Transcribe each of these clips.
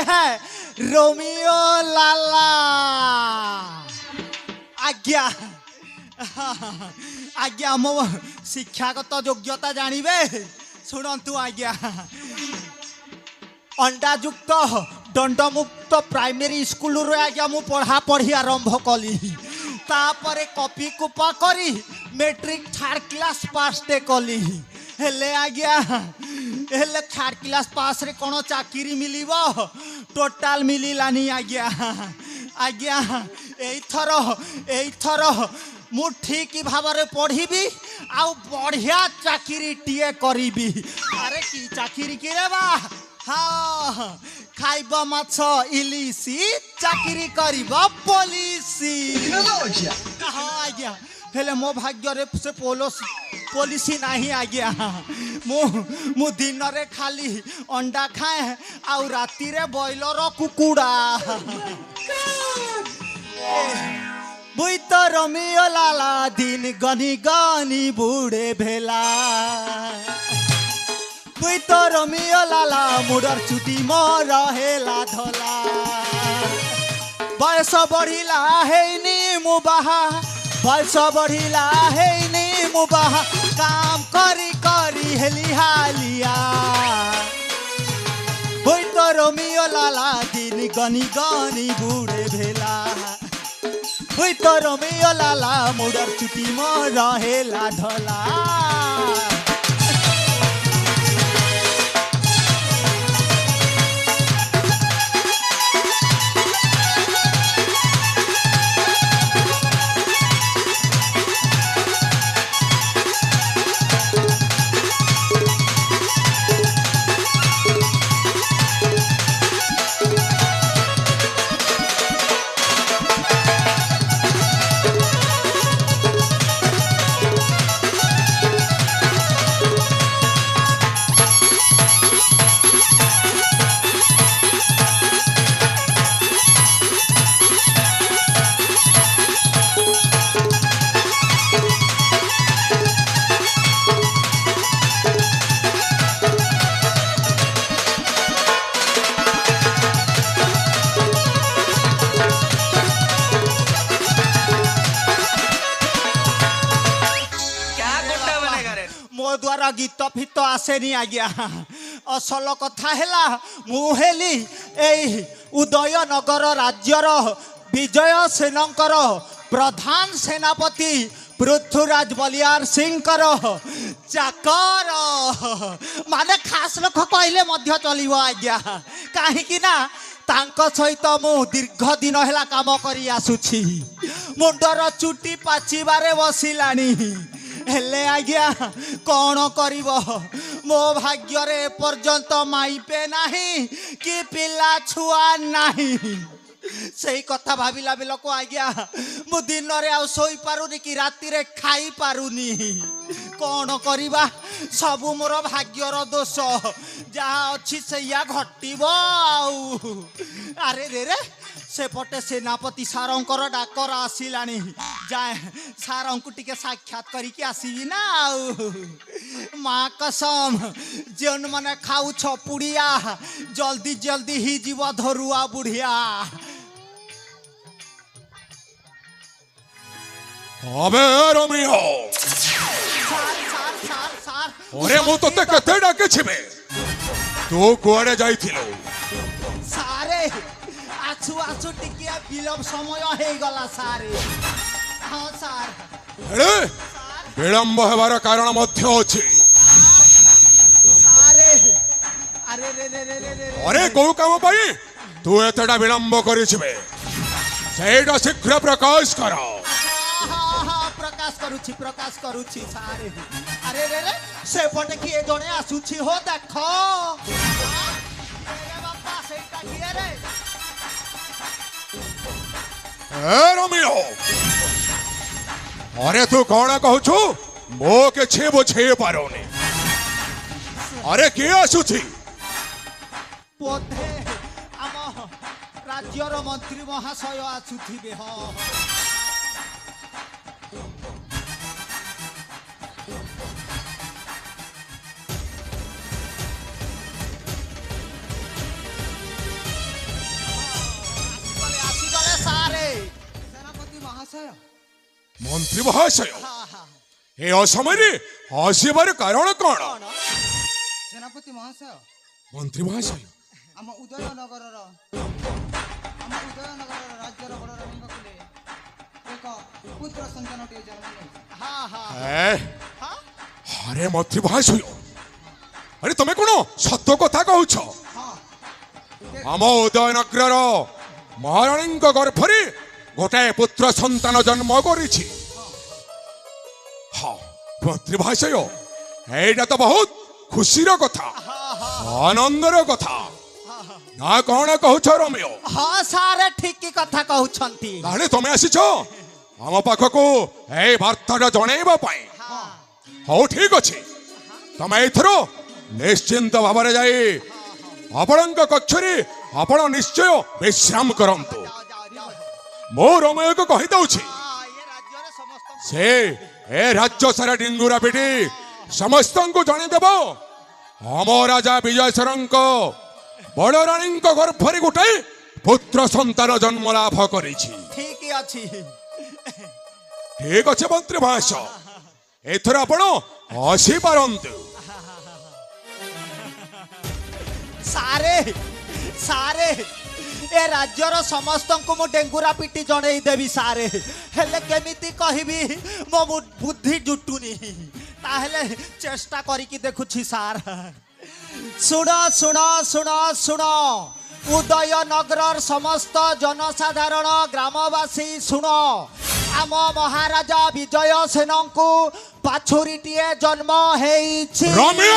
हैं रोमियो लाला। आज्ञा आज्ञा मो शिक्षागत योग्यता जानवे शुणु आज्ञा अंडायुक्त दंडमुक्त प्राइमरी स्कूल आज्ञा मु पढ़ा पढ़ी आरंभ कली तापरे कॉपी कुपा करी मैट्रिक थर्ड क्लास पास टे कली हेले आज्ञा हेले थर्ड क्लास पास रे कौन चाकरी मिलिबो टोटाल मिलिलानी आज्ञा आज्ञा एथर मु ठीक भाव पढ़ी आउ बढ़िया चाकरी टीए करी अरे की चाकरी कि रे बा हाँ खाइब माछ इलिसी चाकरी करिब पुलिसी हाँ आज्ञा हेले मो भाग्य रे से पुलिसी नहीं आज्ञा मु दिन रे खाली अंडा खाए आउ राति रे बॉयलर कुकुड़ा बुई तो रोमियो लाला दिन गनी गनी बुढ़े भेला बुई तो रोमियो लाला मुडर चुटी मोर हेला धला बयस बढ़िला हेनी मुबाहा बयस बढ़िला हेनी मुबाहा काम करी करी हेली हालिया बुई तो रोमियो लाला दिन गनी गनी बुढ़े भेला बुई तो रोमियो लाला मुडर चुटी मोर हेला धला। द्वारा गीत फित आसेनी आज्ञा असल कथा है मुहेली उदयनगर राज्यर विजय सेनकर प्रधान सेनापति पृथ्वीराज बलियार सिंह चाकर माने खास लोक कहले चलो आज्ञा कहीं तांको सहित मु दीर्घ दिन है काम करी आसुछि मुंडर चुटी पाचिबारे बसिलानी हेले आज्ञा कौन करिब मो भाग्य रे पर्यंत माइपे नाही कि पिला छुआ नाही सही कथा भाविला बेलको आज्ञा मु दिन रे आ सोई पारुनी कि राति रे खाई पारुनी कौन करिबा सबु मोर भाग्यर दोष जहाँ अच्छी सैया घटिब अरे रे रे सेपटे सेनापति सारंकर डाकर आसिलानी जाए सारंकु टिके साक्षात करिकी आसीबी ना माँ कसम जेन माने खाऊ छपुड़िया जल्दी जल्दी ही जीव धरुआ बुढ़िया अबे रोमियो अरे मु तते केते डाके छिबे तू कुआडे जाइथिलो सारे आछू आछू टिकिया विलंब समय हे गला सारे हां सार अरे विलंब हेबार कारण मध्य अछि सारे अरे रे रे रे रे अरे को काम पाई तू एतडा विलंब करि छिबे सेटा शीघ्र प्रकाश कर प्रकाश करुछि सारे अरे रे रे से पटे किए जणे आसुछि हो देखो रे बापा सेटा किए रे ए रोमियो अरे तू कौन कहू मो के छे बुझे पारोनी अरे किए आसुछि बोधे आम राज्यर मंत्री महाशय आसुथिबे हो ମହାଶୟ ମନ୍ତ୍ରୀ ମହାଶୟ ହଁ ହଁ ଏ ଅସମୟରେ ହସିବାର କାରଣ କଣ? କଣ ସେନାପତି ମହାଶୟ ମନ୍ତ୍ରୀ ମହାଶୟ ଆମ ଉଦୟନଗରର ରାଜ୍ୟର ବଡ଼ ରାଣୀଙ୍କ କୁଲେ ଏକ ପୁତ୍ର ସନ୍ତାନଟିଏ ଜନ୍ମ ନେଇଛି। ହଁ ହଁ ଏ ହଁ ଆରେ ମନ୍ତ୍ରୀ ମହାଶୟ ଆରେ ତମେ କଣ ସତ କଥା କହୁଛ? ହଁ ଆମ ଉଦୟନଗରର ମହାରାଣୀଙ୍କ ଗର୍ଭରେ ଗୋଟାଏ ପୁତ୍ର ସନ୍ତାନ ଜନ୍ମ କରିଛି। ହଁ ମନ୍ତ୍ରୀ ମହାଶୟ ଏଇଟା ତ ବହୁତ ଖୁସିର କଥା, ଆନନ୍ଦର କଥା ନା କଣ କହୁଛ ରମ୍ୟ? ହଁ ସାର୍ ଠିକ କଥା କହୁଛନ୍ତି। ତାହେଲେ ତମେ ଆସିଛ ଆମ ପାଖକୁ ଏଇ ବାର୍ତ୍ତାଟା ଜଣେଇବା ପାଇଁ। ହଁ ହଉ ଠିକ ଅଛି, ତମେ ଏଇଥର ନିଶ୍ଚିନ୍ତ ଭାବରେ ଯାଇ ଆପଣଙ୍କ କକ୍ଷରେ ଆପଣ ନିଶ୍ଚୟ ବିଶ୍ରାମ କରନ୍ତୁ। ଯାଅ ଯାଅ ଯାଅ ମୁଁ ରମୟକୁ କହିଦଉଛି ହଁ ଏ ରାଜ୍ୟରେ ସମସ୍ତ ସେ ଏ ରାଜ୍ୟ ସାରା ଡିଙ୍ଗୁରା ପିଟି ସମସ୍ତଙ୍କୁ ଜଣେଇଦେବ ଆମ ରାଜା ବିଜୟେଶ୍ୱରଙ୍କ ବଡ଼ ରାଣୀଙ୍କ ଗର୍ଭରେ ଗୋଟାଏ ପୁତ୍ର ସନ୍ତାନ ଜନ୍ମ ଲାଭ କରିଛି। ଠିକ ଅଛି। ଠିକ ଅଛି ମନ୍ତ୍ରୀ ମହାଶୟ, ଏଥର ଆପଣ ଆସିପାରନ୍ତୁ। ସାରେ ସାରେ ଏ ରାଜ୍ୟର ସମସ୍ତଙ୍କୁ ମୁଁ ଡେଙ୍ଗୁରା ପିଟି ଜଣେଇ ଦେବି ସାରେ, ହେଲେ କେମିତି କହିବି ମୋ ବୁଦ୍ଧି ଜୁଟୁନି। ତାହେଲେ ଚେଷ୍ଟା କରିକି ଦେଖୁଛି ସାର୍। ଶୁଣ ଶୁଣ ଶୁଣ ଶୁଣ ଉଦୟନଗରର ସମସ୍ତ ଜନସାଧାରଣ ଗ୍ରାମବାସୀ ଶୁଣ, ଆମ ମହାରାଜା ବିଜୟ ସେନଙ୍କୁ ବାଛୁରୀଟିଏ ଜନ୍ମ ହେଇଛି। ରମ୍ୟ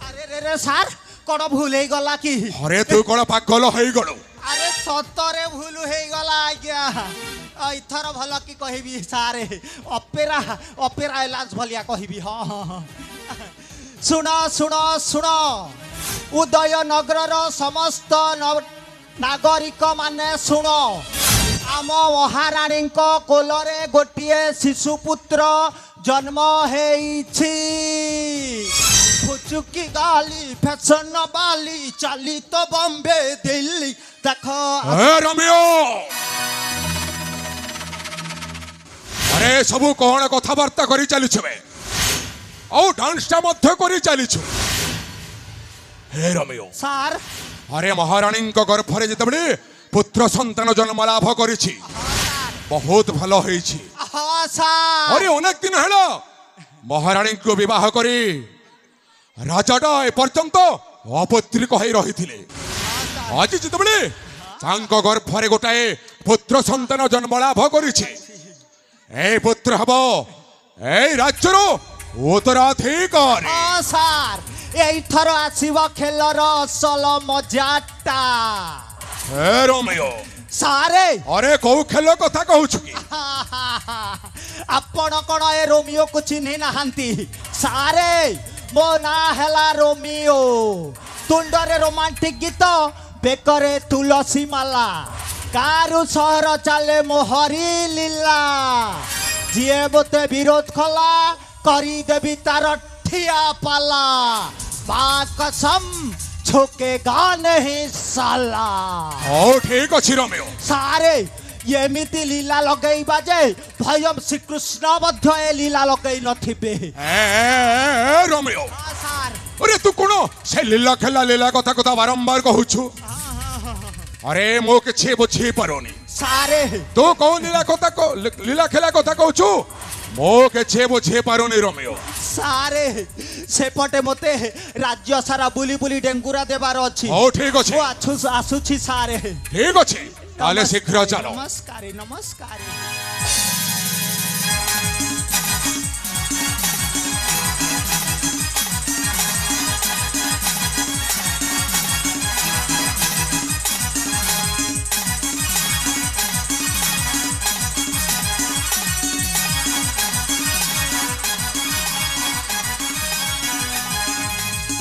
ଆରେ ରେ ରେ ସାର୍ କଣ ଭୁଲ ହେଇଗଲା କି? ଆରେ ତୁ କଣ ପାଗଳ ହେଇଗଲୁ? ଆରେ ସତରେ ଭୁଲ ହେଇଗଲା ଆଜ୍ଞା। ଏଥର ଭଲ କି କହିବି ସାରେ, ଅପେରା ଅପେରା ଏଲାଜ ଭଳିଆ କହିବି। ହଁ ହଁ ହଁ ଶୁଣ ଶୁଣ ଶୁଣ ଉଦୟନଗରର ସମସ୍ତ ନାଗରିକ ମାନେ ଶୁଣ, ଆମ ମହାରାଣୀଙ୍କ କୋଳରେ ଗୋଟିଏ ଶିଶୁ ପୁତ୍ର ଜନ୍ମ ହେଇଛି। ଫୁଚୁକି ଗାଲି ଫ୍ୟାସନ ବାଲି ଚାଲି ତ ବମ୍ବେ ଦିଲ୍ଲୀ ଦେଖ। ଏ ରମ୍ୟ ଆରେ ସବୁ କଣ କଥାବାର୍ତ୍ତା କରି ଚାଲିଛୁ ବେ? ଆଉ ଡାନ୍ସଟା ମଧ୍ୟ କରି ଚାଲିଛୁ। ହେ ରମ୍ୟ ସାର୍ ଆରେ ମହାରାଣୀଙ୍କ ଗର୍ଭରେ ଯେତେବେଳେ ପୁତ୍ର ସନ୍ତାନ ଜନ୍ମ ଲାଭ କରିଛି ବହୁତ ଭଲ ହେଇଛି। ହଁ ସାର୍ ଆରେ ଅନେକ ଦିନ ହେଲା ମହାରାଣୀଙ୍କୁ ବିବାହ କରି ରାଜାଟା ଏପର୍ଯ୍ୟନ୍ତ ଅପତ୍ରିକ ହୋଇ ରହିଥିଲେ। ଆଜି ଯେତେବେଳେ ତାଙ୍କ ଗର୍ଭରେ ଗୋଟାଏ ପୁତ୍ର ସନ୍ତାନ ଜନ୍ମ ଲାଭ କରିଛି, এই পুত্র হব এই রাজ্যর উত্তরাধিকারী। ହଁ ସାର୍ এইଥର ଆସିବ ଖେଳର ଅସଲ ମଜାଟା। হে রোমিও ସାରେ আরে কোউ খেল কথা কହୁଛୁ কি? ଆପଣ କଣ ଏ ରୋମିଓକୁ ଚିହ୍ନି ନାହାନ୍ତି? ସାରେ ମୋ ନାଁ ହେଲା ରୋମିଓ, ତୁଣ୍ଡରେ ରୋମାଣ୍ଟିକ ଗୀତ, ବେକରେ ତୁଳସୀ ମାଲା, ଗାଁରୁ ସହର ଚାଲେ ମୋହରି ଲୀଳା। ଯିଏ ମୋତେ ବିରୋଧ କଲା କରିଦେବି ତାର ଠିଆ ପାଲା। ମା କସମ ଝୁକେଗା नहीं साला। ହଉ ଠିକ ଅଛି ରମିଓ। ସାରେ ଏମିତି ଲୀଳା ଲଗେଇବା ଯେ ଭୟମ ଶ୍ରୀକୃଷ୍ଣ ମଧ୍ୟ ଏ ଲୀଳା ଲଗେଇ ନଥିବେ। ଏ রোমিও ହଁ ସାର୍ আরে তু কোন সে লীলা খেলা লীলা কথা কথা বারম্বার কହୁଛୁ? আরে মো কিছু বুঝি পারোনি। ସାରେ তু কোন লীলা খেলা কথা কହୁଛୁ? মো কিছু বুঝি পারোনি রোমিও। ସାରେ ସେପଟେ ମୋତେ ରାଜ୍ୟ ସାରା ବୁଲି ବୁଲି ଡେଙ୍ଗୁରା ଦେବାର ଅଛି। ହଉ ଠିକ ଅଛି ମୁଁ ଆସୁଛି ସାରେ। ଠିକ ଅଛି, ତାହେଲେ ଶୀଘ୍ର ଚାଲ। ନମସ୍କାର ନମସ୍କାର।